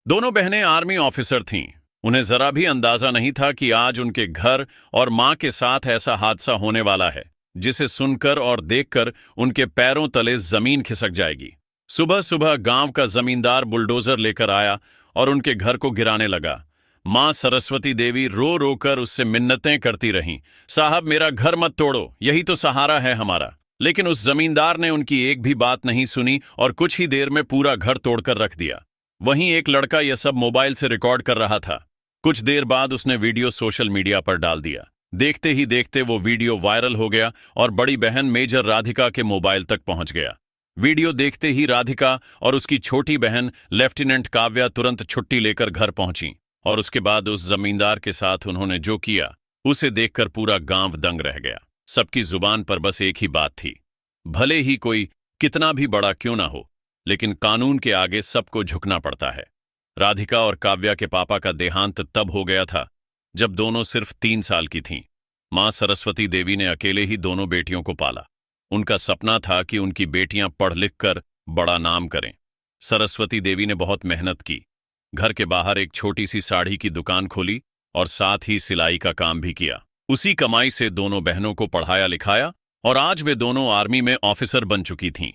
दोनों बहनें army officer थीं। उन्हें जरा भी अंदाजा नहीं था कि आज उनके घर और मां के साथ ऐसा हादसा होने वाला है जिसे सुनकर और देखकर उनके पैरों तले जमीन खिसक जाएगी। सुबह सुबह गांव का जमींदार बुलडोजर लेकर आया और उनके घर को गिराने लगा। मां सरस्वती देवी रो रो कर उससे मिन्नतें करती रहीं, साहब मेरा घर मत तोड़ो, यही तो सहारा है हमारा। लेकिन उस जमींदार ने उनकी एक भी बात नहीं सुनी और कुछ ही देर में पूरा घर तोड़कर रख दिया। वहीं एक लड़का यह सब मोबाइल से रिकॉर्ड कर रहा था। कुछ देर बाद उसने वीडियो सोशल मीडिया पर डाल दिया। देखते ही देखते वो वीडियो वायरल हो गया और बड़ी बहन मेजर राधिका के मोबाइल तक पहुंच गया। वीडियो देखते ही राधिका और उसकी छोटी बहन लेफ्टिनेंट काव्या तुरंत छुट्टी लेकर घर पहुंची और उसके बाद उस जमींदार के साथ उन्होंने जो किया उसे देखकर पूरा गांव दंग रह गया। सबकी जुबान पर बस एक ही बात थी, भले ही कोई कितना भी बड़ा क्यों ना हो, लेकिन कानून के आगे सबको झुकना पड़ता है। राधिका और काव्या के पापा का देहांत तब हो गया था जब दोनों सिर्फ 3 साल की थीं। मां सरस्वती देवी ने अकेले ही दोनों बेटियों को पाला। उनका सपना था कि उनकी बेटियां पढ़ लिख कर बड़ा नाम करें। सरस्वती देवी ने बहुत मेहनत की। घर के बाहर एक छोटी सी साड़ी की दुकान खोली और साथ ही सिलाई का काम भी किया। उसी कमाई से दोनों बहनों को पढ़ाया लिखाया और आज वे दोनों आर्मी में ऑफिसर बन चुकी थीं।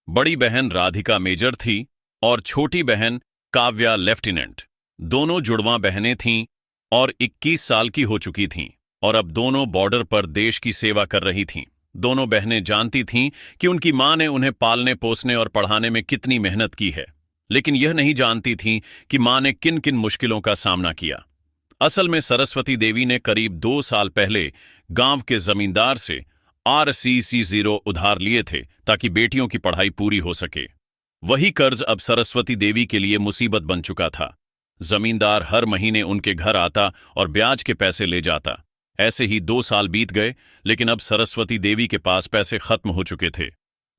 बड़ी बहन राधिका मेजर थी और छोटी बहन काव्या लेफ्टिनेंट। दोनों जुड़वां बहनें थीं और 21 साल की हो चुकी थीं और अब दोनों बॉर्डर पर देश की सेवा कर रही थीं। दोनों बहनें जानती थीं कि उनकी मां ने उन्हें पालने पोसने और पढ़ाने में कितनी मेहनत की है, लेकिन यह नहीं जानती थीं कि मां ने किन किन मुश्किलों का सामना किया। असल में सरस्वती देवी ने करीब 2 साल पहले गांव के जमींदार से RCC0 उधार लिए थे ताकि बेटियों की पढ़ाई पूरी हो सके। वही कर्ज अब सरस्वती देवी के लिए मुसीबत बन चुका था। जमींदार हर महीने उनके घर आता और ब्याज के पैसे ले जाता। ऐसे ही 2 साल बीत गए, लेकिन अब सरस्वती देवी के पास पैसे खत्म हो चुके थे।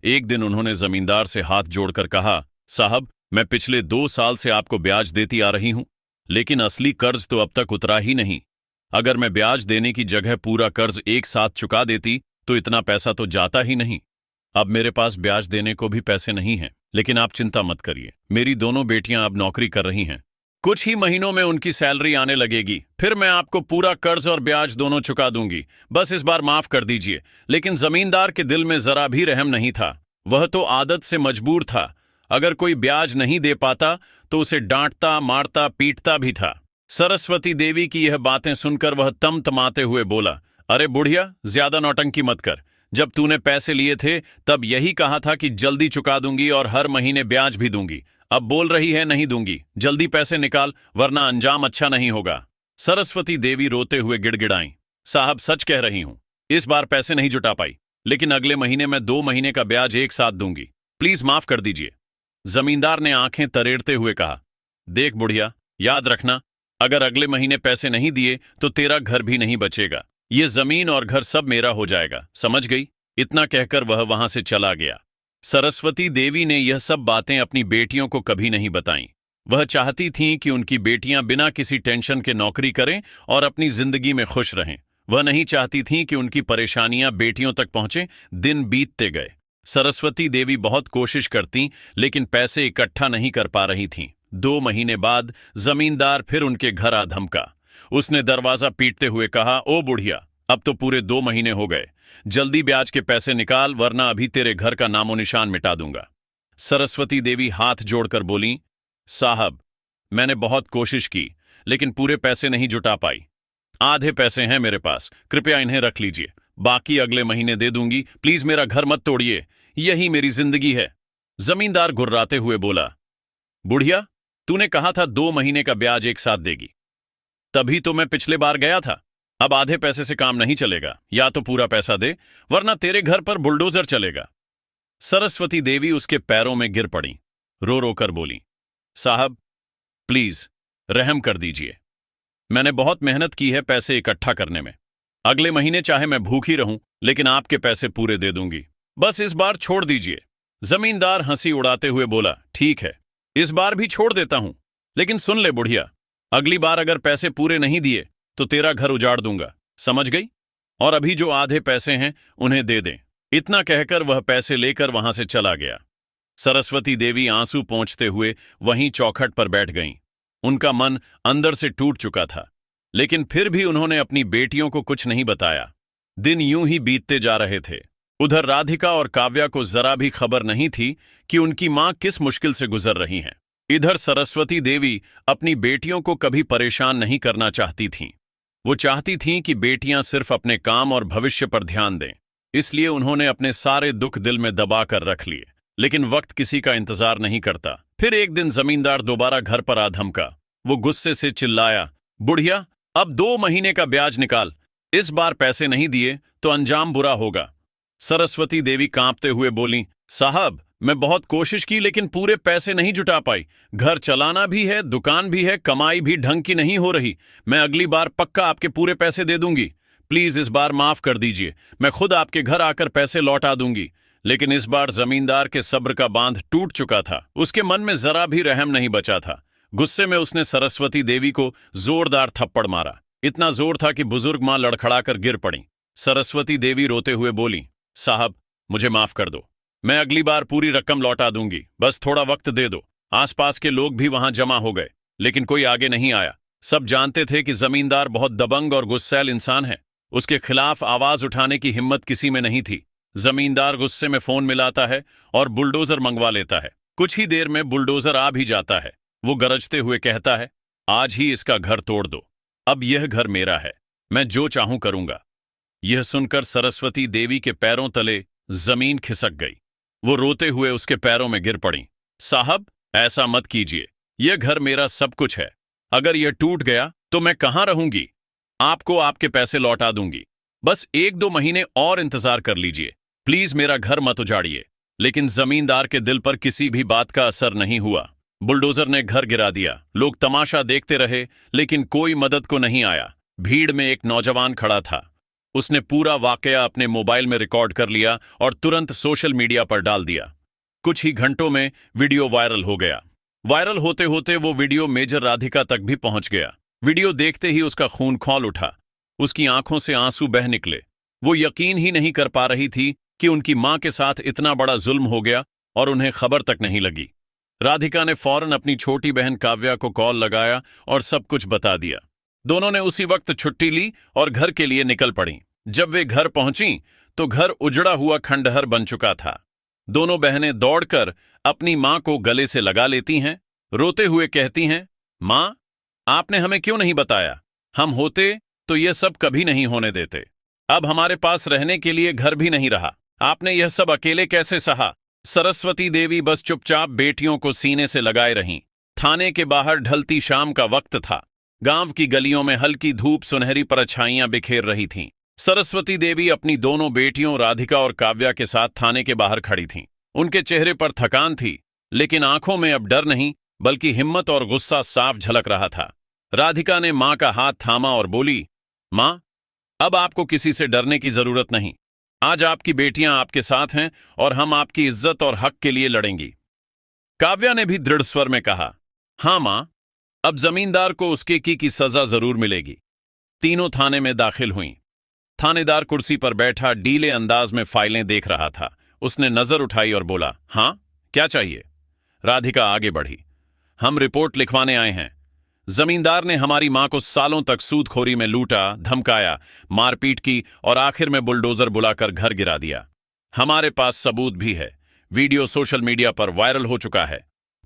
एक दिन उन्होंने जमींदार से हाथ जोड़कर कहा, साहब मैं पिछले 2 साल से आपको ब्याज देती आ रही हूं, लेकिन असली कर्ज तो अब तक उतरा ही नहीं। अगर मैं ब्याज देने की जगह पूरा कर्ज एक साथ चुका देती तो इतना पैसा तो जाता ही नहीं। अब मेरे पास ब्याज देने को भी पैसे नहीं हैं, लेकिन आप चिंता मत करिए, मेरी दोनों बेटियां अब नौकरी कर रही हैं। कुछ ही महीनों में उनकी सैलरी आने लगेगी, फिर मैं आपको पूरा कर्ज और ब्याज दोनों चुका दूंगी। बस इस बार माफ कर दीजिए। लेकिन जमींदार के दिल में जरा भी रहम नहीं था। वह तो आदत से मजबूर था। अगर कोई ब्याज नहीं दे पाता तो उसे डांटता, मारता, पीटता भी था। सरस्वती देवी की यह बातें सुनकर वह तमतमाते हुए बोला, अरे बुढ़िया, ज्यादा नौटंकी मत कर। जब तूने पैसे लिए थे तब यही कहा था कि जल्दी चुका दूंगी और हर महीने ब्याज भी दूंगी। अब बोल रही है नहीं दूंगी। जल्दी पैसे निकाल, वरना अंजाम अच्छा नहीं होगा। सरस्वती देवी रोते हुए गिड़गिड़ाईं, साहब सच कह रही हूं, इस बार पैसे नहीं जुटा पाई, लेकिन अगले महीने मैं 2 महीने का ब्याज एक साथ दूंगी। प्लीज माफ कर दीजिए। जमींदार ने आंखें तरेड़ते हुए कहा, देख बुढ़िया, याद रखना, अगर अगले महीने पैसे नहीं दिए तो तेरा घर भी नहीं बचेगा। ये जमीन और घर सब मेरा हो जाएगा, समझ गई? इतना कहकर वह वहां से चला गया। सरस्वती देवी ने यह सब बातें अपनी बेटियों को कभी नहीं बताईं। वह चाहती थीं कि उनकी बेटियां बिना किसी टेंशन के नौकरी करें और अपनी जिंदगी में खुश रहें। वह नहीं चाहती थीं कि उनकी परेशानियां बेटियों तक पहुंचे। दिन बीतते गए। सरस्वती देवी बहुत कोशिश करती, लेकिन पैसे इकट्ठा नहीं कर पा रही थीं। 2 महीने बाद जमींदार फिर उनके घर आ धमका। उसने दरवाजा पीटते हुए कहा, ओ बुढ़िया, अब तो पूरे 2 महीने हो गए, जल्दी ब्याज के पैसे निकाल, वरना अभी तेरे घर का नामो निशान मिटा दूंगा। सरस्वती देवी हाथ जोड़कर बोली, साहब मैंने बहुत कोशिश की, लेकिन पूरे पैसे नहीं जुटा पाई। आधे पैसे हैं मेरे पास, कृपया इन्हें रख लीजिए, बाकी अगले महीने दे दूंगी। प्लीज मेरा घर मत तोड़िए, यही मेरी जिंदगी है। जमींदार गुर्राते हुए बोला, बुढ़िया, तूने कहा था 2 महीने का ब्याज एक साथ देगी, तभी तो मैं पिछले बार गया था। अब आधे पैसे से काम नहीं चलेगा, या तो पूरा पैसा दे, वरना तेरे घर पर बुलडोजर चलेगा। सरस्वती देवी उसके पैरों में गिर पड़ी, रो रो कर बोली, साहब प्लीज रहम कर दीजिए, मैंने बहुत मेहनत की है पैसे इकट्ठा करने में। अगले महीने चाहे मैं भूखी रहूं, लेकिन आपके पैसे पूरे दे दूंगी। बस इस बार छोड़ दीजिए। जमींदार हंसी उड़ाते हुए बोला, ठीक है, इस बार भी छोड़ देता हूं, लेकिन सुन ले बुढ़िया, अगली बार अगर पैसे पूरे नहीं दिए तो तेरा घर उजाड़ दूंगा, समझ गई? और अभी जो आधे पैसे हैं उन्हें दे दें। इतना कहकर वह पैसे लेकर वहां से चला गया। सरस्वती देवी आंसू पोंछते हुए वहीं चौखट पर बैठ गईं। उनका मन अंदर से टूट चुका था, लेकिन फिर भी उन्होंने अपनी बेटियों को कुछ नहीं बताया। दिन यूं ही बीतते जा रहे थे। उधर राधिका और काव्या को जरा भी खबर नहीं थी कि उनकी मां किस मुश्किल से गुजर रही हैं। इधर सरस्वती देवी अपनी बेटियों को कभी परेशान नहीं करना चाहती थीं। वो चाहती थीं कि बेटियां सिर्फ अपने काम और भविष्य पर ध्यान दें। इसलिए उन्होंने अपने सारे दुख दिल में दबा कर रख लिए। लेकिन वक्त किसी का इंतजार नहीं करता। फिर एक दिन जमींदार दोबारा घर पर आ धमका। वो गुस्से से चिल्लाया, बुढ़िया, अब 2 महीने का ब्याज निकाल। इस बार पैसे नहीं दिए तो अंजाम बुरा होगा। सरस्वती देवी कांपते हुए बोलीं, साहब, मैं बहुत कोशिश की लेकिन पूरे पैसे नहीं जुटा पाई। घर चलाना भी है, दुकान भी है, कमाई भी ढंग की नहीं हो रही। मैं अगली बार पक्का आपके पूरे पैसे दे दूंगी। प्लीज इस बार माफ कर दीजिए। मैं खुद आपके घर आकर पैसे लौटा दूंगी। लेकिन इस बार जमींदार के सब्र का बांध टूट चुका था। उसके मन में जरा भी रहम नहीं बचा था। गुस्से में उसने सरस्वती देवी को जोरदार थप्पड़ मारा। इतना जोर था कि बुजुर्ग मां लड़खड़ाकर गिर पड़ी। सरस्वती देवी रोते हुए बोली, साहब, मुझे माफ कर दो। मैं अगली बार पूरी रकम लौटा दूंगी। बस थोड़ा वक्त दे दो। आसपास के लोग भी वहां जमा हो गए, लेकिन कोई आगे नहीं आया। सब जानते थे कि जमींदार बहुत दबंग और गुस्सैल इंसान है। उसके खिलाफ आवाज उठाने की हिम्मत किसी में नहीं थी। जमींदार गुस्से में फोन मिलाता है और बुलडोजर मंगवा लेता है। कुछ ही देर में बुलडोजर आ भी जाता है। वो गरजते हुए कहता है, आज ही इसका घर तोड़ दो। अब यह घर मेरा है। मैं जो चाहूं करूंगा। यह सुनकर सरस्वती देवी के पैरों तले जमीन खिसक गई। वो रोते हुए उसके पैरों में गिर पड़ी। साहब, ऐसा मत कीजिए। यह घर मेरा सब कुछ है। अगर यह टूट गया तो मैं कहां रहूंगी? आपको आपके पैसे लौटा दूंगी। बस 1-2 महीने और इंतजार कर लीजिए। प्लीज मेरा घर मत उजाड़िए। लेकिन जमींदार के दिल पर किसी भी बात का असर नहीं हुआ। बुलडोजर ने घर गिरा दिया। लोग तमाशा देखते रहे, लेकिन कोई मदद को नहीं आया। भीड़ में एक नौजवान खड़ा था। उसने पूरा वाकया अपने मोबाइल में रिकॉर्ड कर लिया और तुरंत सोशल मीडिया पर डाल दिया। कुछ ही घंटों में वीडियो वायरल हो गया। वायरल होते होते वो वीडियो मेजर राधिका तक भी पहुंच गया। वीडियो देखते ही उसका खून खौल उठा। उसकी आंखों से आंसू बह निकले। वो यकीन ही नहीं कर पा रही थी कि उनकी मां के साथ इतना बड़ा जुल्म हो गया और उन्हें खबर तक नहीं लगी। राधिका ने फौरन अपनी छोटी बहन काव्या को कॉल लगाया और सब कुछ बता दिया। दोनों ने उसी वक्त छुट्टी ली और घर के लिए निकल पड़ी। जब वे घर पहुंची तो घर उजड़ा हुआ खंडहर बन चुका था। दोनों बहनें दौड़कर अपनी मां को गले से लगा लेती हैं, रोते हुए कहती हैं, मां, आपने हमें क्यों नहीं बताया? हम होते तो यह सब कभी नहीं होने देते। अब हमारे पास रहने के लिए घर भी नहीं रहा। आपने यह सब अकेले कैसे सहा? सरस्वती देवी बस चुपचाप बेटियों को सीने से लगाए रहीं। थाने के बाहर ढलती शाम का वक्त था। गांव की गलियों में हल्की धूप सुनहरी परछाइयां बिखेर रही थीं। सरस्वती देवी अपनी दोनों बेटियों राधिका और काव्या के साथ थाने के बाहर खड़ी थीं। उनके चेहरे पर थकान थी, लेकिन आंखों में अब डर नहीं बल्कि हिम्मत और गुस्सा साफ झलक रहा था। राधिका ने मां का हाथ थामा और बोली, मां, अब आपको किसी से डरने की जरूरत नहीं। आज आपकी बेटियां आपके साथ हैं और हम आपकी इज्जत और हक के लिए लड़ेंगी। काव्या ने भी दृढ़ स्वर में कहा, हां मां, अब जमींदार को उसके की सजा जरूर मिलेगी। तीनों थाने में दाखिल हुईं। थानेदार कुर्सी पर बैठा डीले अंदाज में फाइलें देख रहा था। उसने नजर उठाई और बोला, हां, क्या चाहिए? राधिका आगे बढ़ी, हम रिपोर्ट लिखवाने आए हैं। जमींदार ने हमारी मां को सालों तक सूदखोरी में लूटा, धमकाया, मारपीट की और आखिर में बुलडोजर बुलाकर घर गिरा दिया। हमारे पास सबूत भी है। वीडियो सोशल मीडिया पर वायरल हो चुका है।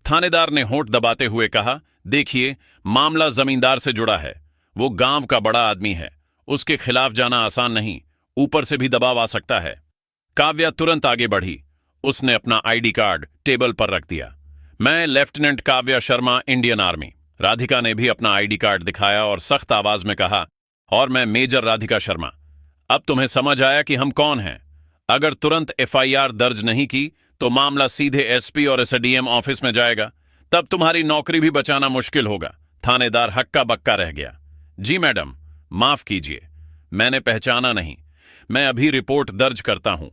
थानेदार ने होंठ दबाते हुए कहा, देखिए, मामला जमींदार से जुड़ा है। वो गांव का बड़ा आदमी है। उसके खिलाफ जाना आसान नहीं, ऊपर से भी दबाव आ सकता है। काव्या तुरंत आगे बढ़ी। उसने अपना आईडी कार्ड टेबल पर रख दिया। मैं lieutenant Kavya Sharma, Indian army. Radhika ने भी अपना आईडी कार्ड दिखाया और सख्त आवाज में कहा, और मैं मेजर राधिका शर्मा। अब तुम्हें समझ आया कि हम कौन हैं। अगर तुरंत एफआईआर दर्ज नहीं की तो मामला सीधे एसपी और एसडीएम ऑफिस में जाएगा। तब तुम्हारी नौकरी भी बचाना मुश्किल होगा। थानेदार हक्का बक्का रह गया। जी मैडम, माफ कीजिए, मैंने पहचाना नहीं। मैं अभी रिपोर्ट दर्ज करता हूं।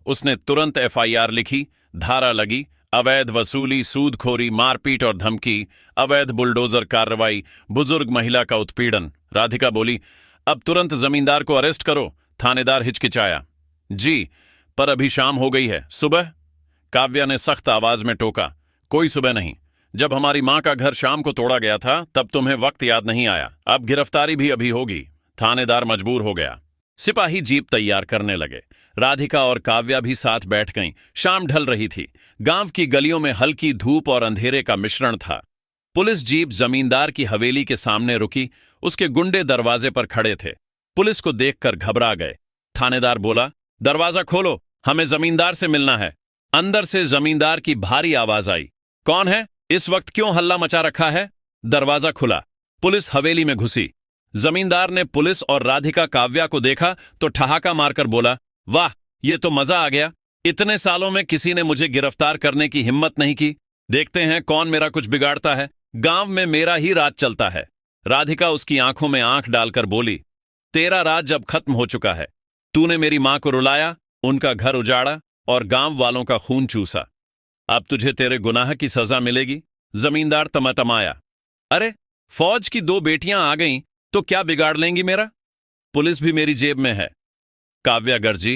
उसने तुरंत एफआईआर लिखी। धारा लगी, अवैध वसूली, सूदखोरी, मारपीट और धमकी, अवैध बुलडोजर कार्रवाई, बुजुर्ग महिला का उत्पीड़न। राधिका बोली, अब तुरंत जमींदार को अरेस्ट करो। थानेदार हिचकिचाया, जी, पर अभी शाम हो गई है। सुबह? काव्या ने सख्त आवाज में टोका, कोई सुबह नहीं। जब हमारी माँ का घर शाम को तोड़ा गया था तब तुम्हें वक्त याद नहीं आया। अब गिरफ्तारी भी अभी होगी। थानेदार मजबूर हो गया। सिपाही जीप तैयार करने लगे। राधिका और काव्या भी साथ बैठ गईं। शाम ढल रही थी। गांव की गलियों में हल्की धूप और अंधेरे का मिश्रण था। पुलिस जीप जमींदार की हवेली के सामने रुकी। उसके गुंडे दरवाजे पर खड़े थे। पुलिस को देखकर घबरा गए। थानेदार बोला, दरवाजा खोलो, हमें जमींदार से मिलना है। अंदर से जमींदार की भारी आवाज आई, कौन है? इस वक्त क्यों हल्ला मचा रखा है? दरवाजा खुला। पुलिस हवेली में घुसी। जमींदार ने पुलिस और राधिका काव्या को देखा तो ठहाका मारकर बोला, वाह, ये तो मजा आ गया। इतने सालों में किसी ने मुझे गिरफ्तार करने की हिम्मत नहीं की। देखते हैं कौन मेरा कुछ बिगाड़ता है। गांव में मेरा ही राज चलता है। राधिका उसकी आंखों में आंख डालकर बोली, तेरा राज अब खत्म हो चुका है। तूने मेरी मां को रुलाया, उनका घर उजाड़ा और गांव वालों का खून चूसा। अब तुझे तेरे गुनाह की सजा मिलेगी। जमींदार तमातमाया, अरे, फौज की 2 बेटियां आ गईं तो क्या बिगाड़ लेंगी मेरा? पुलिस भी मेरी जेब में है। काव्या गर्जी,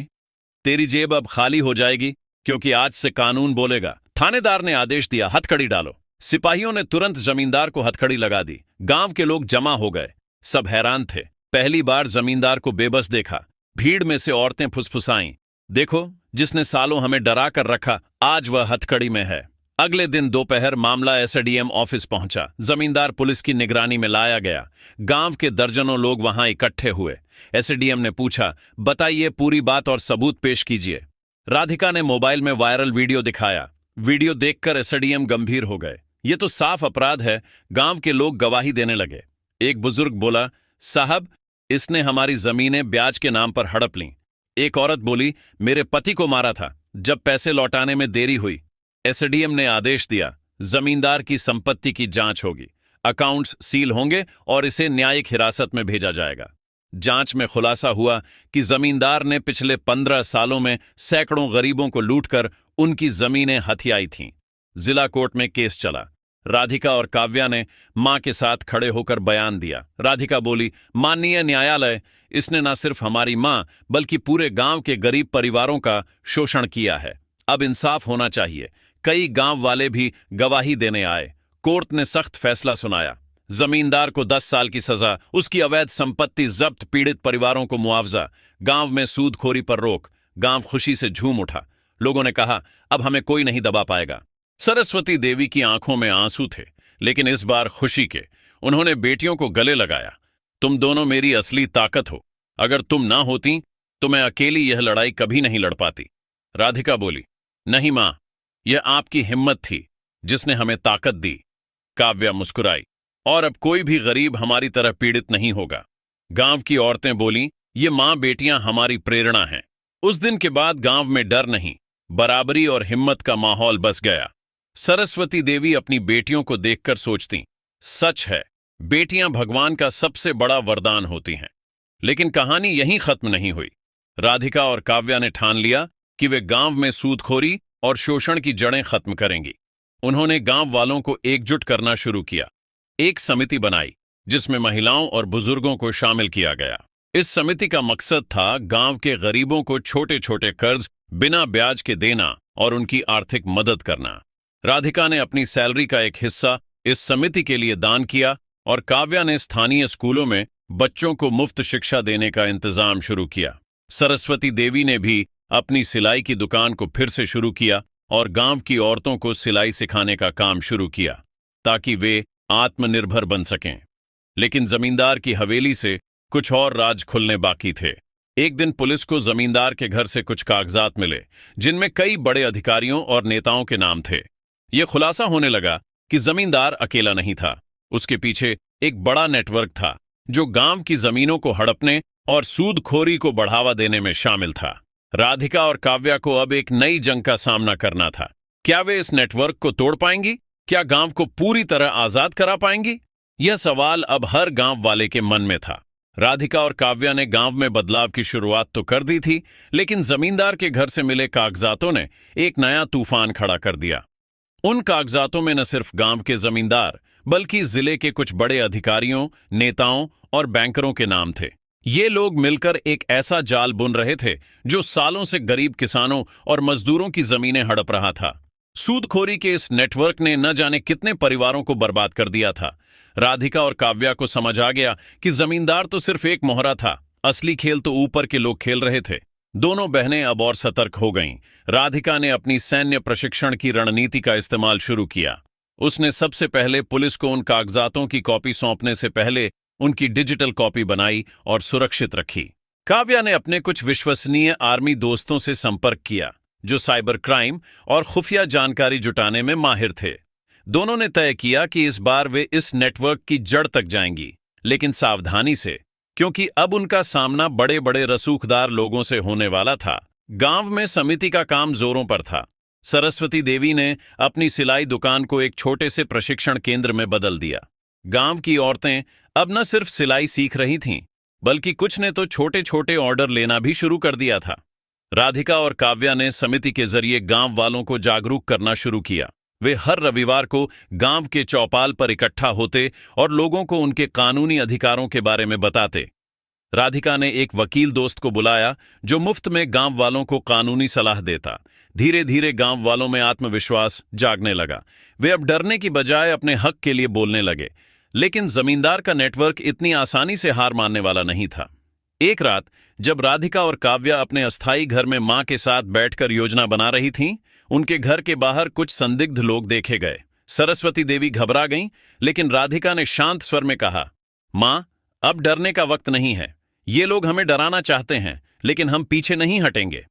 तेरी जेब अब खाली हो जाएगी क्योंकि आज से कानून बोलेगा। थानेदार ने आदेश दिया, हथकड़ी डालो। सिपाहियों ने तुरंत जमींदार को हथकड़ी लगा दी। गांव के लोग जमा हो गए। सब हैरान थे। पहली बार जमींदार को बेबस देखा। भीड़ में से औरतें फुसफुसाईं, देखो, जिसने सालों हमें डरा कर रखा, आज वह हथकड़ी में है। अगले दिन दोपहर मामला एसडीएम ऑफिस पहुंचा। जमींदार पुलिस की निगरानी में लाया गया। गांव के दर्जनों लोग वहां इकट्ठे हुए। एसडीएम ने पूछा, बताइए पूरी बात और सबूत पेश कीजिए। राधिका ने मोबाइल में वायरल वीडियो दिखाया। वीडियो देखकर एसडीएम गंभीर हो गए। ये तो साफ अपराध है। गांव के लोग गवाही देने लगे। एक बुजुर्ग बोला, साहब, इसने हमारी जमीनें ब्याज के नाम पर हड़प लीं। एक औरत बोली, मेरे पति को मारा था, जब पैसे लौटाने में देरी हुई। एसडीएम ने आदेश दिया, जमींदार की संपत्ति की जांच होगी, अकाउंट्स सील होंगे और इसे न्यायिक हिरासत में भेजा जाएगा। जांच में खुलासा हुआ कि जमींदार ने पिछले 15 सालों में सैकड़ों गरीबों को लूटकर उनकी जमीनें हथियाई थीं। जिला कोर्ट में केस चला। राधिका और काव्या ने मां के साथ खड़े होकर बयान दिया। राधिका बोली, माननीय न्यायालय, इसने न सिर्फ हमारी मां बल्कि पूरे गांव के गरीब परिवारों का शोषण किया है। अब इंसाफ होना चाहिए। कई गांव वाले भी गवाही देने आए। कोर्ट ने सख्त फैसला सुनाया। जमींदार को 10 साल की सजा, उसकी अवैध संपत्ति जब्त, पीड़ित परिवारों को मुआवजा, गांव में सूदखोरी पर रोक। गांव खुशी से झूम उठा। लोगों ने कहा, अब हमें कोई नहीं दबा पाएगा। सरस्वती देवी की आंखों में आंसू थे, लेकिन इस बार खुशी के। उन्होंने बेटियों को गले लगाया। तुम दोनों मेरी असली ताकत हो। अगर तुम ना होती तो मैं अकेली यह लड़ाई कभी नहीं लड़ पाती। राधिका बोली, नहीं मां, यह आपकी हिम्मत थी जिसने हमें ताकत दी। काव्या मुस्कुराई, और अब कोई भी गरीब हमारी तरह पीड़ित नहीं होगा। गांव की औरतें बोलीं, ये मां बेटियां हमारी प्रेरणा हैं। उस दिन के बाद गांव में डर नहीं, बराबरी और हिम्मत का माहौल बस गया। सरस्वती देवी अपनी बेटियों को देखकर सोचती, सच है, बेटियां भगवान का सबसे बड़ा वरदान होती हैं। लेकिन कहानी यहीं खत्म नहीं हुई। राधिका और काव्या ने ठान लिया कि वे गांव में सूदखोरी और शोषण की जड़ें खत्म करेंगी। उन्होंने गांव वालों को एकजुट करना शुरू किया। एक समिति बनाई जिसमें महिलाओं और बुजुर्गों को शामिल किया गया। इस समिति का मकसद था गांव के गरीबों को छोटे छोटे कर्ज बिना ब्याज के देना और उनकी आर्थिक मदद करना। राधिका ने अपनी सैलरी का एक हिस्सा इस समिति के लिए दान किया और काव्या ने स्थानीय स्कूलों में बच्चों को मुफ्त शिक्षा देने का इंतजाम शुरू किया। सरस्वती देवी ने भी अपनी सिलाई की दुकान को फिर से शुरू किया और गांव की औरतों को सिलाई सिखाने का काम शुरू किया ताकि वे आत्मनिर्भर बन सकें। लेकिन जमींदार की हवेली से कुछ और राज खुलने बाकी थे। एक दिन पुलिस को जमींदार के घर से कुछ कागजात मिले जिनमें कई बड़े अधिकारियों और नेताओं के नाम थे। यह खुलासा होने लगा कि जमींदार अकेला नहीं था। उसके पीछे एक बड़ा नेटवर्क था जो गांव की जमीनों को हड़पने और सूदखोरी को बढ़ावा देने में शामिल था। राधिका और काव्या को अब एक नई जंग का सामना करना था। क्या वे इस नेटवर्क को तोड़ पाएंगी? क्या गांव को पूरी तरह आजाद करा पाएंगी? यह सवाल अब हर गांव वाले के मन में था। राधिका और काव्या ने गांव में बदलाव की शुरुआत तो कर दी थी, लेकिन जमींदार के घर से मिले कागजातों ने एक नया तूफान खड़ा कर दिया। उन कागजातों में न सिर्फ गांव के जमींदार बल्कि जिले के कुछ बड़े अधिकारियों, नेताओं और बैंकरों के नाम थे। ये लोग मिलकर एक ऐसा जाल बुन रहे थे जो सालों से गरीब किसानों और मजदूरों की जमीनें हड़प रहा था। सूदखोरी के इस नेटवर्क ने न जाने कितने परिवारों को बर्बाद कर दिया था। राधिका और काव्या को समझ आ गया कि जमींदार तो सिर्फ एक मोहरा था, असली खेल तो ऊपर के लोग खेल रहे थे। दोनों बहनें अब और सतर्क हो गईं। राधिका ने अपनी सैन्य प्रशिक्षण की रणनीति का इस्तेमाल शुरू किया। उसने सबसे पहले पुलिस को उन कागजातों की कॉपी सौंपने से पहले उनकी डिजिटल कॉपी बनाई और सुरक्षित रखी। काव्या ने अपने कुछ विश्वसनीय आर्मी दोस्तों से संपर्क किया जो साइबर क्राइम और खुफिया जानकारी जुटाने में माहिर थे। दोनों ने तय किया कि इस बार वे इस नेटवर्क की जड़ तक जाएंगी, लेकिन सावधानी से, क्योंकि अब उनका सामना बड़े बड़े रसूखदार लोगों से होने वाला था। गांव में समिति का काम जोरों पर था। सरस्वती देवी ने अपनी सिलाई दुकान को एक छोटे से प्रशिक्षण केंद्र में बदल दिया। गांव की औरतें अब न सिर्फ सिलाई सीख रही थीं, बल्कि कुछ ने तो छोटे छोटे ऑर्डर लेना भी शुरू कर दिया था। राधिका और काव्या ने समिति के जरिए गांव वालों को जागरूक करना शुरू किया। वे हर रविवार को गांव के चौपाल पर इकट्ठा होते और लोगों को उनके कानूनी अधिकारों के बारे में बताते। राधिका ने एक वकील दोस्त को बुलाया जो मुफ्त में गांव वालों को कानूनी सलाह देता। धीरे धीरे गांव वालों में आत्मविश्वास जागने लगा। वे अब डरने की बजाय अपने हक के लिए बोलने लगे। लेकिन जमींदार का नेटवर्क इतनी आसानी से हार मानने वाला नहीं था। एक रात जब राधिका और काव्या अपने अस्थायी घर में मां के साथ बैठकर योजना बना रही थीं, उनके घर के बाहर कुछ संदिग्ध लोग देखे गए। सरस्वती देवी घबरा गईं, लेकिन राधिका ने शांत स्वर में कहा, मां, अब डरने का वक्त नहीं है। ये लोग हमें डराना चाहते हैं, लेकिन हम पीछे नहीं हटेंगे।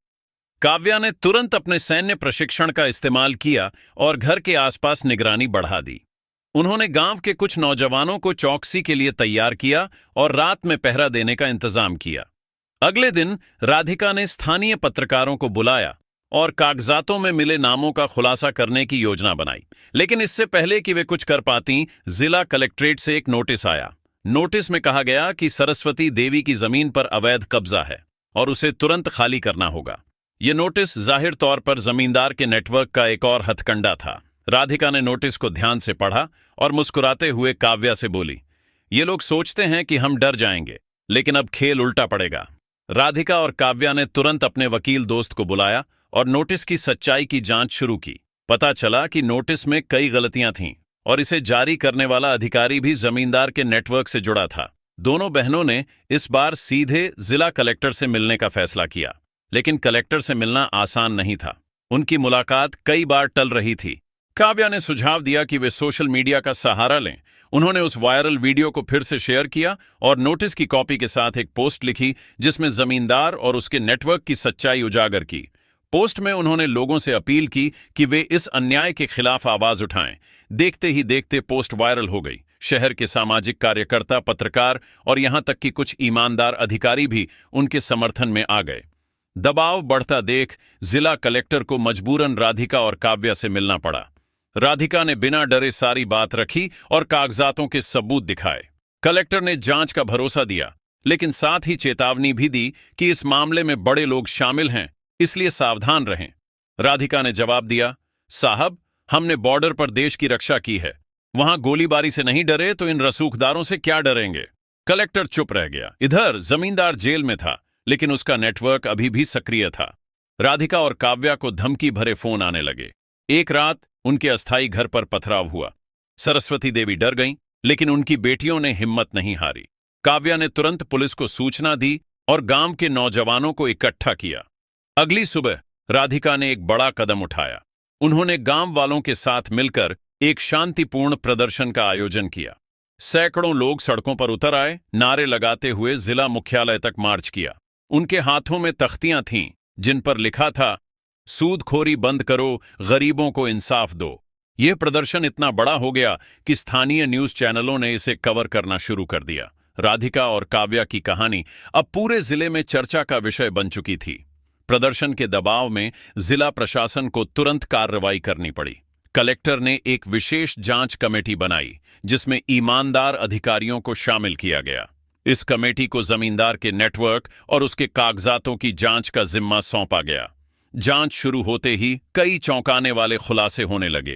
काव्या ने तुरंत अपने सैन्य प्रशिक्षण का इस्तेमाल किया और घर के आसपास निगरानी बढ़ा दी। उन्होंने गांव के कुछ नौजवानों को चौकसी के लिए तैयार किया और रात में पहरा देने का इंतजाम किया। अगले दिन राधिका ने स्थानीय पत्रकारों को बुलाया और कागजातों में मिले नामों का खुलासा करने की योजना बनाई। लेकिन इससे पहले कि वे कुछ कर पाती, जिला कलेक्ट्रेट से एक नोटिस आया। नोटिस में कहा गया कि सरस्वती देवी की जमीन पर अवैध कब्जा है और उसे तुरंत खाली करना होगा। यह नोटिस जाहिर तौर पर जमींदार के नेटवर्क का एक और हथकंडा था। राधिका ने नोटिस को ध्यान से पढ़ा और मुस्कुराते हुए काव्या से बोली, ये लोग सोचते हैं कि हम डर जाएंगे, लेकिन अब खेल उल्टा पड़ेगा। राधिका और काव्या ने तुरंत अपने वकील दोस्त को बुलाया और नोटिस की सच्चाई की जांच शुरू की। पता चला कि नोटिस में कई गलतियां थीं और इसे जारी करने वाला अधिकारी भी जमींदार के नेटवर्क से जुड़ा था। दोनों बहनों ने इस बार सीधे जिला कलेक्टर से मिलने का फैसला किया, लेकिन कलेक्टर से मिलना आसान नहीं था। उनकी मुलाकात कई बार टल रही थी। काव्या ने सुझाव दिया कि वे सोशल मीडिया का सहारा लें। उन्होंने उस वायरल वीडियो को फिर से शेयर किया और नोटिस की कॉपी के साथ एक पोस्ट लिखी जिसमें जमींदार और उसके नेटवर्क की सच्चाई उजागर की। पोस्ट में उन्होंने लोगों से अपील की कि वे इस अन्याय के खिलाफ आवाज उठाएं। देखते ही देखते पोस्ट वायरल हो गई। शहर के सामाजिक कार्यकर्ता, पत्रकार और यहां तक कि कुछ ईमानदार अधिकारी भी उनके समर्थन में आ गए। दबाव बढ़ता देख जिला कलेक्टर को मजबूरन राधिका और काव्या से मिलना पड़ा। राधिका ने बिना डरे सारी बात रखी और कागजातों के सबूत दिखाए। कलेक्टर ने जांच का भरोसा दिया, लेकिन साथ ही चेतावनी भी दी कि इस मामले में बड़े लोग शामिल हैं, इसलिए सावधान रहें। राधिका ने जवाब दिया, साहब, हमने बॉर्डर पर देश की रक्षा की है। वहां गोलीबारी से नहीं डरे तो इन रसूखदारों से क्या डरेंगे। कलेक्टर चुप रह गया। इधर जमींदार जेल में था, लेकिन उसका नेटवर्क अभी भी सक्रिय था। राधिका और काव्या को धमकी भरे फोन आने लगे। एक रात उनके अस्थायी घर पर पथराव हुआ। सरस्वती देवी डर गईं, लेकिन उनकी बेटियों ने हिम्मत नहीं हारी। काव्या ने तुरंत पुलिस को सूचना दी और गांव के नौजवानों को इकट्ठा किया। अगली सुबह राधिका ने एक बड़ा कदम उठाया। उन्होंने गांव वालों के साथ मिलकर एक शांतिपूर्ण प्रदर्शन का आयोजन किया। सैकड़ों लोग सड़कों पर उतर आए, नारे लगाते हुए जिला मुख्यालय तक मार्च किया। उनके हाथों में तख्तियां थीं जिन पर लिखा था, सूदखोरी बंद करो, गरीबों को इंसाफ दो। यह प्रदर्शन इतना बड़ा हो गया कि स्थानीय न्यूज चैनलों ने इसे कवर करना शुरू कर दिया। राधिका और काव्या की कहानी अब पूरे जिले में चर्चा का विषय बन चुकी थी। प्रदर्शन के दबाव में जिला प्रशासन को तुरंत कार्रवाई करनी पड़ी। कलेक्टर ने एक विशेष जांच कमेटी बनाई जिसमें ईमानदार अधिकारियों को शामिल किया गया। इस कमेटी को जमींदार के नेटवर्क और उसके कागजातों की जांच का जिम्मा सौंपा गया। जांच शुरू होते ही कई चौंकाने वाले खुलासे होने लगे।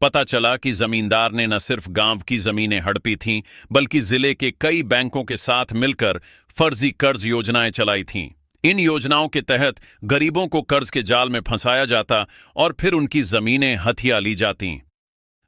पता चला कि जमींदार ने न सिर्फ गांव की जमीनें हड़पी थीं, बल्कि जिले के कई बैंकों के साथ मिलकर फर्जी कर्ज योजनाएं चलाई थीं। इन योजनाओं के तहत गरीबों को कर्ज के जाल में फंसाया जाता और फिर उनकी जमीनें हथिया ली जाती।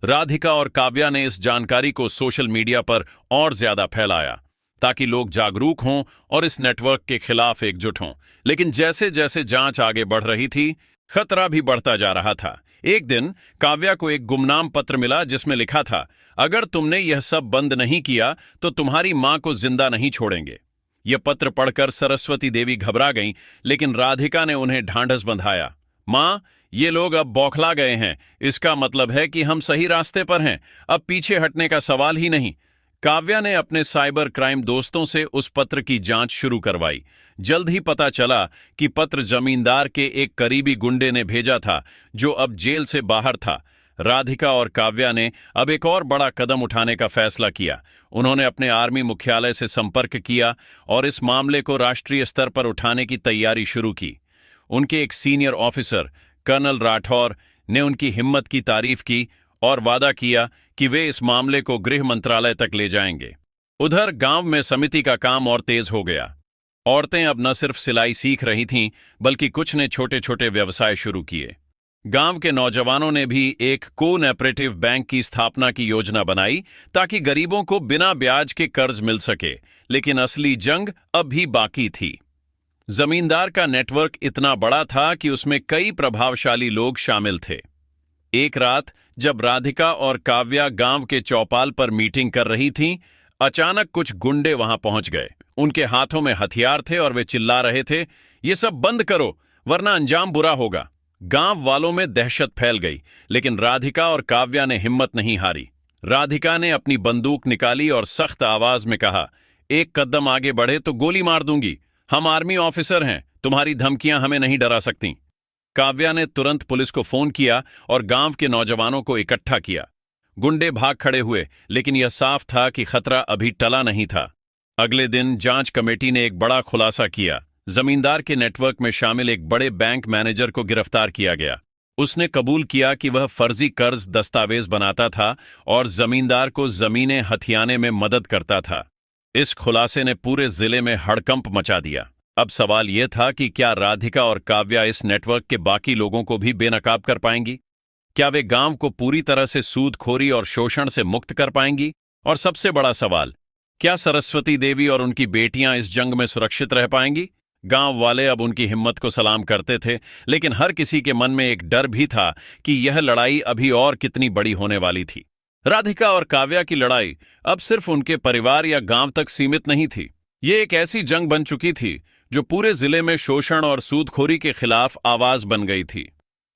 राधिका और काव्या ने इस जानकारी को सोशल मीडिया पर और ज्यादा फैलाया ताकि लोग जागरूक हों और इस नेटवर्क के खिलाफ एकजुट हों। लेकिन जैसे जैसे जांच आगे बढ़ रही थी, खतरा भी बढ़ता जा रहा था। एक दिन काव्या को एक गुमनाम पत्र मिला जिसमें लिखा था, अगर तुमने यह सब बंद नहीं किया तो तुम्हारी मां को जिंदा नहीं छोड़ेंगे। यह पत्र पढ़कर सरस्वती देवी घबरा गईं, लेकिन राधिका ने उन्हें ढांढस बंधाया। मां, ये लोग अब बौखला गए हैं, इसका मतलब है कि हम सही रास्ते पर हैं, अब पीछे हटने का सवाल ही नहीं। काव्या ने अपने साइबर क्राइम दोस्तों से उस पत्र की जांच शुरू करवाई। जल्द ही पता चला कि पत्र जमींदार के एक करीबी गुंडे ने भेजा था, जो अब जेल से बाहर था। राधिका और काव्या ने अब एक और बड़ा कदम उठाने का फैसला किया। उन्होंने अपने आर्मी मुख्यालय से संपर्क किया और इस मामले को राष्ट्रीय स्तर पर उठाने की तैयारी शुरू की। उनके एक सीनियर ऑफिसर कर्नल राठौर ने उनकी हिम्मत की तारीफ की और वादा किया कि वे इस मामले को गृह मंत्रालय तक ले जाएंगे। उधर गांव में समिति का काम और तेज हो गया। औरतें अब न सिर्फ सिलाई सीख रही थीं, बल्कि कुछ ने छोटे छोटे व्यवसाय शुरू किए। गांव के नौजवानों ने भी एक कोऑपरेटिव बैंक की स्थापना की योजना बनाई ताकि गरीबों को बिना ब्याज के कर्ज मिल सके। लेकिन असली जंग अब भी बाकी थी। जमींदार का नेटवर्क इतना बड़ा था कि उसमें कई प्रभावशाली लोग शामिल थे। एक रात जब राधिका और काव्या गांव के चौपाल पर मीटिंग कर रही थीं, अचानक कुछ गुंडे वहां पहुंच गए। उनके हाथों में हथियार थे और वे चिल्ला रहे थे, ये सब बंद करो वरना अंजाम बुरा होगा। गांव वालों में दहशत फैल गई, लेकिन राधिका और काव्या ने हिम्मत नहीं हारी। राधिका ने अपनी बंदूक निकाली और सख्त आवाज में कहा, एक कदम आगे बढ़े तो गोली मार दूंगी। हम आर्मी ऑफिसर हैं, तुम्हारी धमकियां हमें नहीं डरा सकती। काव्या ने तुरंत पुलिस को फोन किया और गांव के नौजवानों को इकट्ठा किया। गुंडे भाग खड़े हुए, लेकिन यह साफ था कि खतरा अभी टला नहीं था। अगले दिन जांच कमेटी ने एक बड़ा खुलासा किया। जमींदार के नेटवर्क में शामिल एक बड़े बैंक मैनेजर को गिरफ्तार किया गया। उसने कबूल किया कि वह फर्जी कर्ज दस्तावेज बनाता था और जमींदार को जमीनें हथियाने में मदद करता था। इस खुलासे ने पूरे जिले में हड़कंप मचा दिया। अब सवाल यह था कि क्या राधिका और काव्या इस नेटवर्क के बाकी लोगों को भी बेनकाब कर पाएंगी? क्या वे गांव को पूरी तरह से सूदखोरी और शोषण से मुक्त कर पाएंगी? और सबसे बड़ा सवाल, क्या सरस्वती देवी और उनकी बेटियां इस जंग में सुरक्षित रह पाएंगी? गांव वाले अब उनकी हिम्मत को सलाम करते थे, लेकिन हर किसी के मन में एक डर भी था कि यह लड़ाई अभी और कितनी बड़ी होने वाली थी। राधिका और काव्या की लड़ाई अब सिर्फ उनके परिवार या गांव तक सीमित नहीं थी। ये एक ऐसी जंग बन चुकी थी जो पूरे जिले में शोषण और सूदखोरी के खिलाफ आवाज बन गई थी।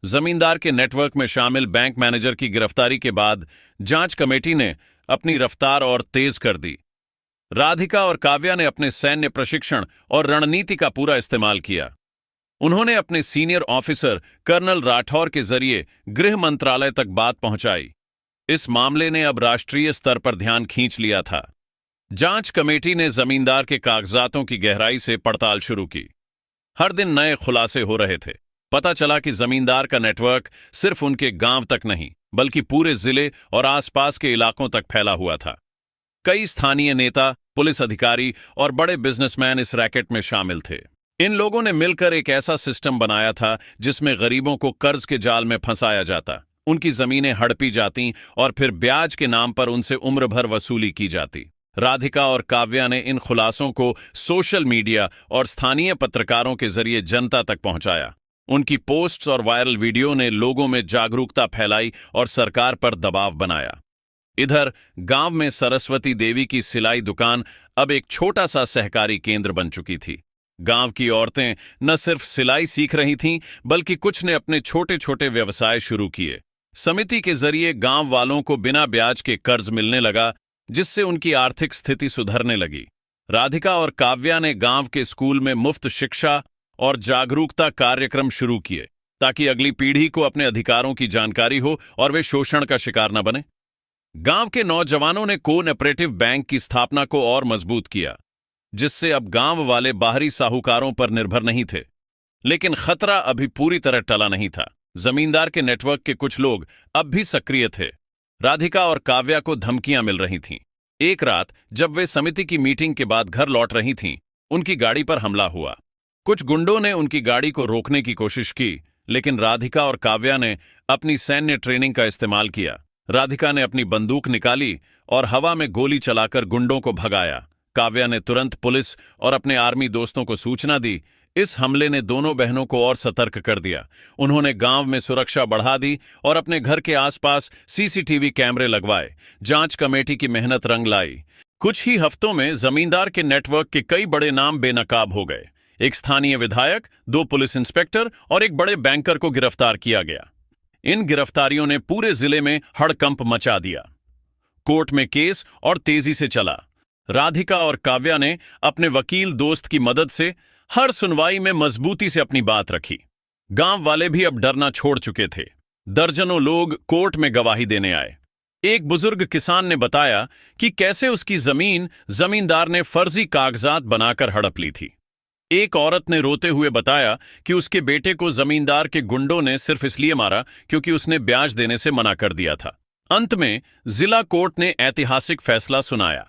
जमींदार के नेटवर्क में शामिल बैंक मैनेजर की गिरफ्तारी के बाद जांच कमेटी ने अपनी रफ्तार और तेज कर दी। राधिका और काव्या ने अपने सैन्य प्रशिक्षण और रणनीति का पूरा इस्तेमाल किया। उन्होंने अपने सीनियर ऑफिसर कर्नल राठौर के जरिए गृह मंत्रालय तक बात पहुंचाई। इस मामले ने अब राष्ट्रीय स्तर पर ध्यान खींच लिया था। जांच कमेटी ने जमींदार के कागजातों की गहराई से पड़ताल शुरू की। हर दिन नए खुलासे हो रहे थे। पता चला कि जमींदार का नेटवर्क सिर्फ उनके गांव तक नहीं, बल्कि पूरे जिले और आसपास के इलाकों तक फैला हुआ था। कई स्थानीय नेता, पुलिस अधिकारी और बड़े बिजनेसमैन इस रैकेट में शामिल थे। इन लोगों ने मिलकर एक ऐसा सिस्टम बनाया था जिसमें गरीबों को कर्ज के जाल में फंसाया जाता, उनकी जमीनें हड़पी जाती और फिर ब्याज के नाम पर उनसे उम्र भर वसूली की जाती। राधिका और काव्या ने इन खुलासों को सोशल मीडिया और स्थानीय पत्रकारों के जरिए जनता तक पहुंचाया। उनकी पोस्ट्स और वायरल वीडियो ने लोगों में जागरूकता फैलाई और सरकार पर दबाव बनाया। इधर गांव में सरस्वती देवी की सिलाई दुकान अब एक छोटा सा सहकारी केंद्र बन चुकी थी। गांव की औरतें न सिर्फ सिलाई सीख रही थीं, बल्कि कुछ ने अपने छोटे छोटे व्यवसाय शुरू किए। समिति के जरिए गांव वालों को बिना ब्याज के कर्ज मिलने लगा, जिससे उनकी आर्थिक स्थिति सुधरने लगी। राधिका और काव्या ने गांव के स्कूल में मुफ्त शिक्षा और जागरूकता कार्यक्रम शुरू किए, ताकि अगली पीढ़ी को अपने अधिकारों की जानकारी हो और वे शोषण का शिकार न बने। गांव के नौजवानों ने कोऑपरेटिव बैंक की स्थापना को और मजबूत किया, जिससे अब गांव वाले बाहरी साहूकारों पर निर्भर नहीं थे। लेकिन खतरा अभी पूरी तरह टला नहीं था। जमींदार के नेटवर्क के कुछ लोग अब भी सक्रिय थे। राधिका और काव्या को धमकियां मिल रही थीं। एक रात जब वे समिति की मीटिंग के बाद घर लौट रही थीं, उनकी गाड़ी पर हमला हुआ। कुछ गुंडों ने उनकी गाड़ी को रोकने की कोशिश की, लेकिन राधिका और काव्या ने अपनी सैन्य ट्रेनिंग का इस्तेमाल किया। राधिका ने अपनी बंदूक निकाली और हवा में गोली चलाकर गुंडों को भगाया। काव्या ने तुरंत पुलिस और अपने आर्मी दोस्तों को सूचना दी। इस हमले ने दोनों बहनों को और सतर्क कर दिया। उन्होंने गांव में सुरक्षा बढ़ा दी और अपने घर के आसपास सीसीटीवी कैमरे लगवाए। जांच कमेटी की मेहनत रंग लाई। कुछ ही हफ्तों में जमींदार के नेटवर्क के कई बड़े नाम बेनकाब हो गए। एक स्थानीय विधायक, 2 पुलिस इंस्पेक्टर और एक बड़े बैंकर को गिरफ्तार किया गया। इन गिरफ्तारियों ने पूरे जिले में हड़कंप मचा दिया। कोर्ट में केस और तेजी से चला। राधिका और काव्या ने अपने वकील दोस्त की मदद से हर सुनवाई में मजबूती से अपनी बात रखी। गांव वाले भी अब डरना छोड़ चुके थे। दर्जनों लोग कोर्ट में गवाही देने आए। एक बुजुर्ग किसान ने बताया कि कैसे उसकी जमीन जमींदार ने फर्जी कागजात बनाकर हड़प ली थी। एक औरत ने रोते हुए बताया कि उसके बेटे को जमींदार के गुंडों ने सिर्फ इसलिए मारा क्योंकि उसने ब्याज देने से मना कर दिया था। अंत में जिला कोर्ट ने ऐतिहासिक फैसला सुनाया।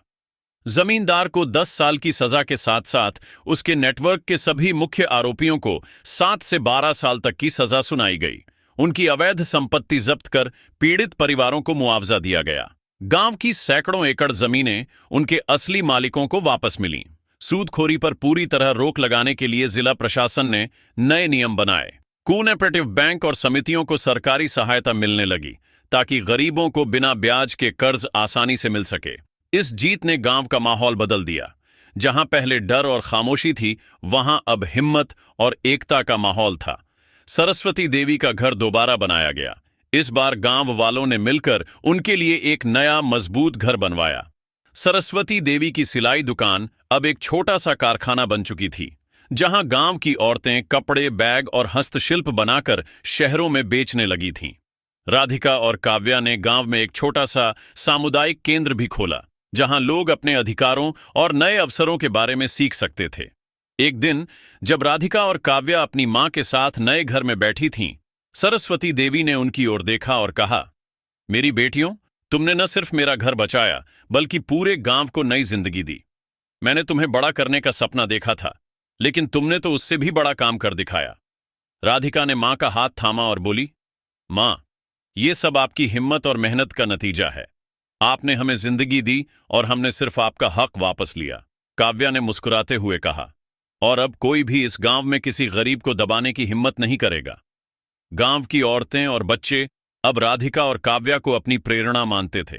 जमींदार को 10 साल की सजा के साथ साथ उसके नेटवर्क के सभी मुख्य आरोपियों को 7 से 12 साल तक की सजा सुनाई गई। उनकी अवैध संपत्ति जब्त कर पीड़ित परिवारों को मुआवजा दिया गया। गांव की सैकड़ों एकड़ जमीनें उनके असली मालिकों को वापस मिलीं। सूदखोरी पर पूरी तरह रोक लगाने के लिए जिला प्रशासन ने नए नियम बनाए। कोऑपरेटिव बैंक और समितियों को सरकारी सहायता मिलने लगी ताकि गरीबों को बिना ब्याज के कर्ज आसानी से मिल सके। इस जीत ने गांव का माहौल बदल दिया। जहां पहले डर और खामोशी थी, वहां अब हिम्मत और एकता का माहौल था। सरस्वती देवी का घर दोबारा बनाया गया। इस बार गांव वालों ने मिलकर उनके लिए एक नया मजबूत घर बनवाया। सरस्वती देवी की सिलाई दुकान अब एक छोटा सा कारखाना बन चुकी थी, जहां गांव की औरतें कपड़े, बैग और हस्तशिल्प बनाकर शहरों में बेचने लगी थीं। राधिका और काव्या ने गांव में एक छोटा सा सामुदायिक केंद्र भी खोला, जहां लोग अपने अधिकारों और नए अवसरों के बारे में सीख सकते थे। एक दिन जब राधिका और काव्या अपनी मां के साथ नए घर में बैठी थीं, सरस्वती देवी ने उनकी ओर देखा और कहा, मेरी बेटियों, तुमने न सिर्फ मेरा घर बचाया बल्कि पूरे गांव को नई जिंदगी दी। मैंने तुम्हें बड़ा करने का सपना देखा था, लेकिन तुमने तो उससे भी बड़ा काम कर दिखाया। राधिका ने मां का हाथ थामा और बोली, मां, ये सब आपकी हिम्मत और मेहनत का नतीजा है। आपने हमें जिंदगी दी और हमने सिर्फ आपका हक वापस लिया। काव्या ने मुस्कुराते हुए कहा, और अब कोई भी इस गांव में किसी गरीब को दबाने की हिम्मत नहीं करेगा। गांव की औरतें और बच्चे अब राधिका और काव्या को अपनी प्रेरणा मानते थे।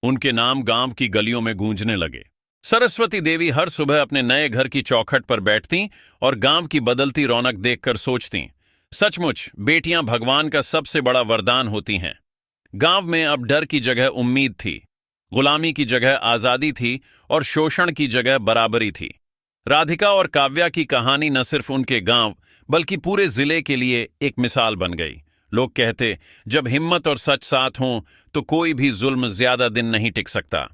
उनके नाम गांव की गलियों में गूंजने लगे। सरस्वती देवी हर सुबह अपने नए घर की चौखट पर बैठतीं और गांव की बदलती रौनक देखकर सोचतीं, सचमुच बेटियां भगवान का सबसे बड़ा वरदान होती हैं। गांव में अब डर की जगह उम्मीद थी, गुलामी की जगह आजादी थी और शोषण की जगह बराबरी थी। राधिका और काव्या की कहानी न सिर्फ उनके गांव बल्कि पूरे जिले के लिए एक मिसाल बन गई। लोग कहते, जब हिम्मत और सच साथ हों तो कोई भी जुल्म ज्यादा दिन नहीं टिक सकता।